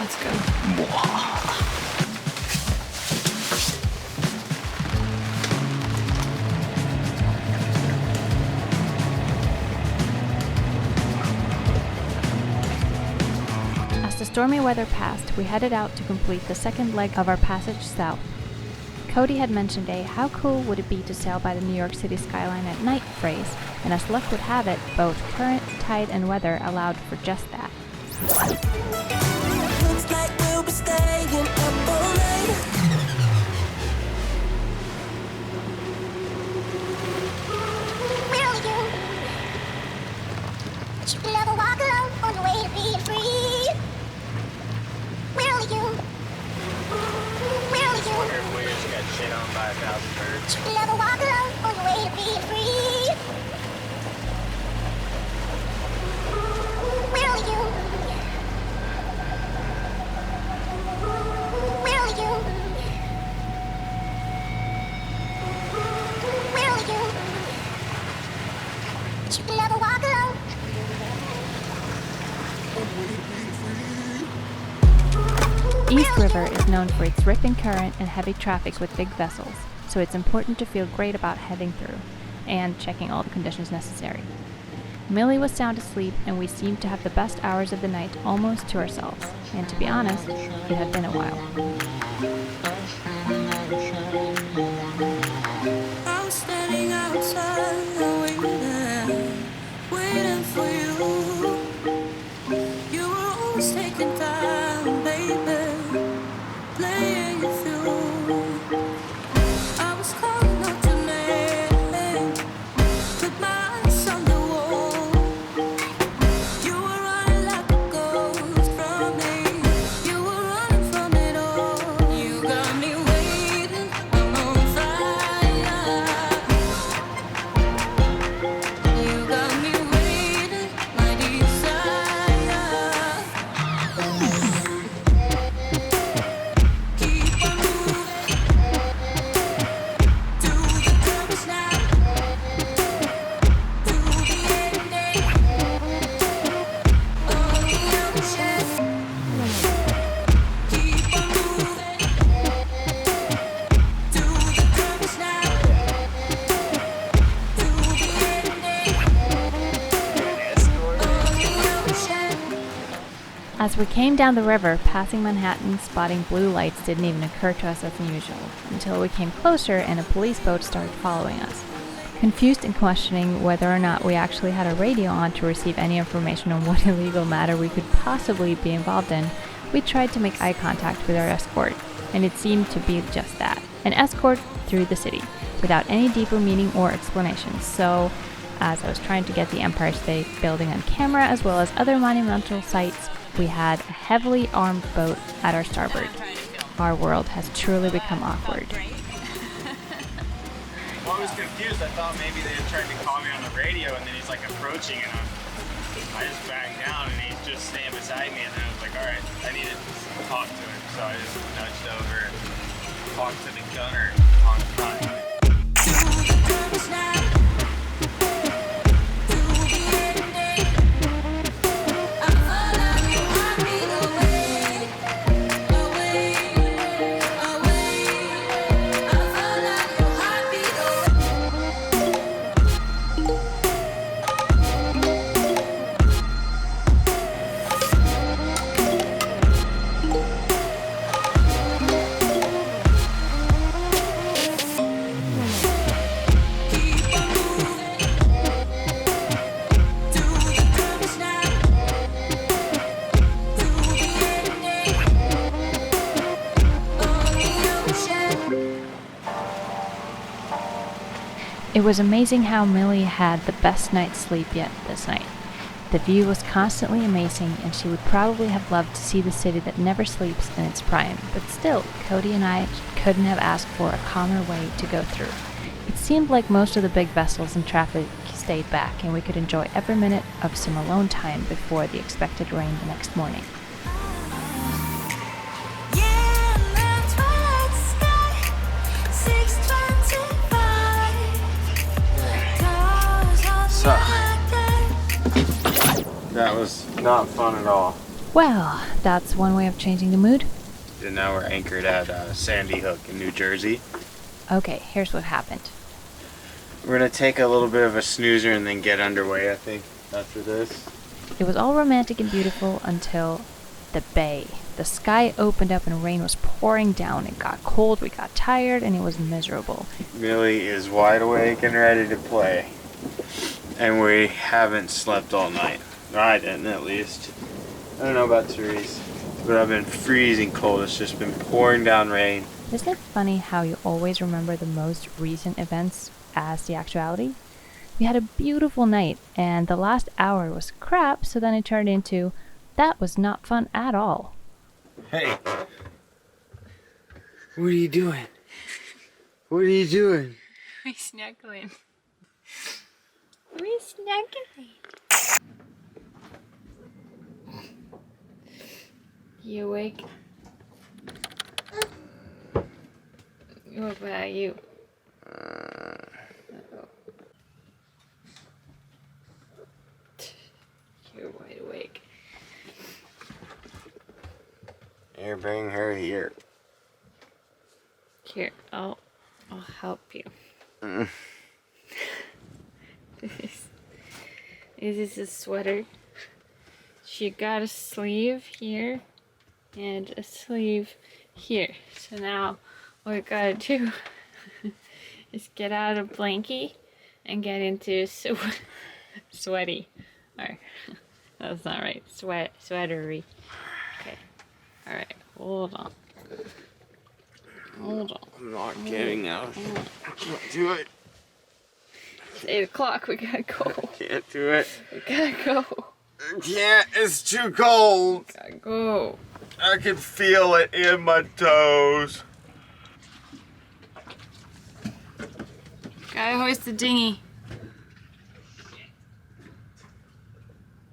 Let's go. As the stormy weather passed, we headed out to complete the second leg of our passage south. Cody had mentioned a "how cool would it be to sail by the New York City skyline at night" phrase, and as luck would have it, both current, tide, and weather allowed for just that. Looks like we'll be staying up all night. Where are you? You can never walk alone on the way to being free. Where are you? Where are you? Wonder if we just got shit on by 1,000 birds. You can never walk alone on the way to being free. Where are you? Where are you? Where are you? You can never walk alone. East River is known for its ripping current and heavy traffic with big vessels, so it's important to feel great about heading through and checking all the conditions necessary. Millie was sound asleep, and we seemed to have the best hours of the night almost to ourselves, and to be honest, it had been a while. I'm standing outside waiting for you. You were always taking time, baby, playing it through. I was calling out your name, with my eyes on the wall. You were running like a ghost from me. You were running from it all. You got me waiting, I'm on fire. You got me waiting, my desire. Keep on moving to the purpose now, to the ending of the ocean. Keep on moving to the purpose now, to the ending of the ocean. As we came down the river, passing Manhattan, spotting blue lights didn't even occur to us as usual, until we came closer and a police boat started following us. Confused and questioning whether or not we actually had a radio on to receive any information on what illegal matter we could possibly be involved in, we tried to make eye contact with our escort, and it seemed to be just that, an escort through the city, without any deeper meaning or explanation. So, as I was trying to get the Empire State Building on camera as well as other monumental sites, we had a heavily armed boat at our starboard. Our world has truly become awkward. Well, I was confused. I thought maybe they were trying to call me on the radio, and then he's like approaching, and I just backed down, and he's just staying beside me, and then I was like, all right, I need to talk to him. So I just nudged over and talked to the gunner on the front. To the purpose now, to the ending. I follow your heartbeat away, away, away. I follow your heartbeat Keep on moving to the purpose now, to the ending of the ocean. It was amazing how Millie had the best night's sleep yet this night. The view was constantly amazing, and she would probably have loved to see the city that never sleeps in its prime, but still, Cody and I couldn't have asked for a calmer way to go through. It seemed like most of the big vessels and traffic stayed back, and we could enjoy every minute of some alone time before the expected rain the next morning. Yeah, the twilight sky, 6:25. Cars on So- fire. That was not fun at all. Well, that's one way of changing the mood. And now we're anchored at Sandy Hook in New Jersey. Okay, here's what happened. We're gonna take a little bit of a snoozer and then get underway, I think, after this. It was all romantic and beautiful until the bay. The sky opened up and rain was pouring down. It got cold, we got tired, and it was miserable. Millie is wide awake and ready to play. And we haven't slept all night. I didn't, at least. I don't know about Therese, but I've been freezing cold. It's just been pouring down rain. Isn't it funny how you always remember the most recent events as the actuality? We had a beautiful night, and the last hour was crap, so then it turned into, that was not fun at all. Hey. What are you doing? What are you doing? We're snuggling. We're snuggling. You awake? What about you? Uh-oh. You're wide awake. Here, bring her here. Here, I'll help you. This is a sweater. She got a sleeve here and a sleeve here. So now what we gotta do is get out of blankie and get into sweaty. Or that's not right. Sweatery. Okay. Alright, hold on. Hold on. I'm not getting out. Can't do it. It's 8 o'clock, we gotta go. Can't do it. We gotta go. I can't. It's too cold. Gotta go. I can feel it in my toes. Gotta hoist the dinghy.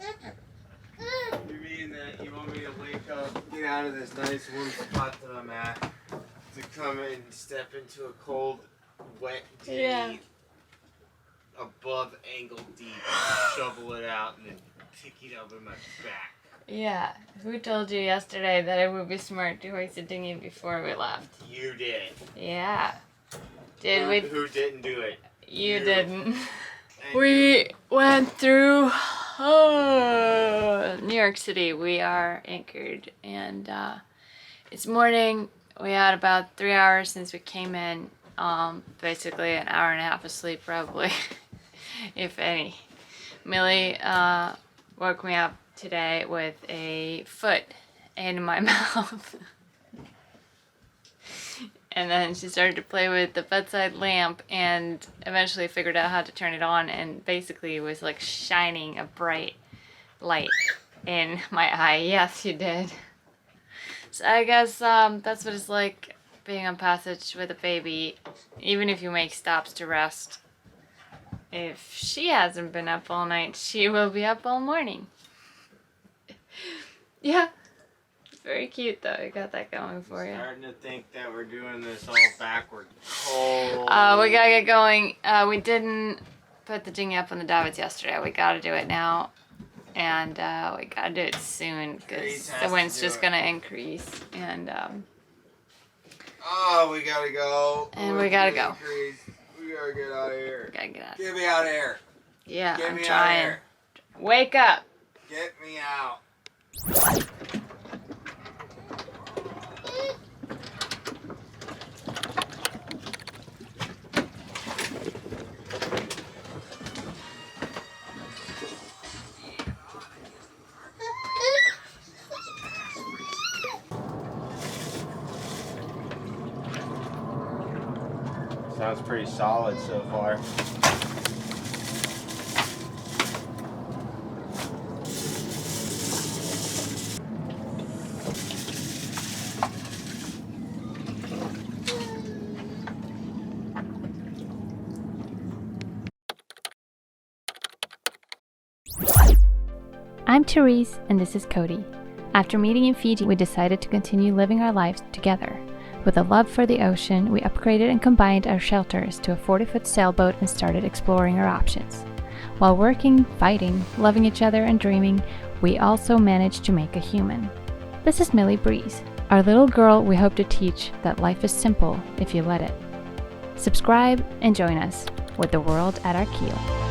You mean that you want me to wake up, get out of this nice warm spot that I'm at, to come in and step into a cold, wet dinghy, Yeah. above ankle deep, shovel it out, and then pick it up in my back? Yeah, who told you yesterday that it would be smart to hoist a dinghy before we left? You did. Yeah. Did we? Who didn't do it? You didn't. And We went through New York City. We are anchored, and it's morning. We had about 3 hours since we came in. Basically an hour and a half of sleep, probably, if any. Millie woke me up today with a foot in my mouth. And then she started to play with the bedside lamp and eventually figured out how to turn it on, and basically was like shining a bright light in my eye. Yes, you did. So I guess that's what it's like being on passage with a baby, even if you make stops to rest. If she hasn't been up all night, she will be up all morning. Yeah. Very cute though. I got that going for you. Starting to think that we're doing this all backward. Cold. We gotta get going. We didn't put the dinghy up on the davits yesterday. We gotta do it now. And we gotta do it soon because the wind's just gonna increase. And oh, we gotta go. And we gotta go. We gotta get out of here. Gotta get out. Get me out of here. Yeah, Get I'm me out of trying. here. Wake up. Get me out. Sounds pretty solid so far. I'm Therese, and this is Cody. After meeting in Fiji, we decided to continue living our lives together. With a love for the ocean, we upgraded and combined our shelters to a 40-foot sailboat and started exploring our options. While working, fighting, loving each other, and dreaming, we also managed to make a human. This is Millie Breeze, our little girl we hope to teach that life is simple if you let it. Subscribe and join us with the world at our keel.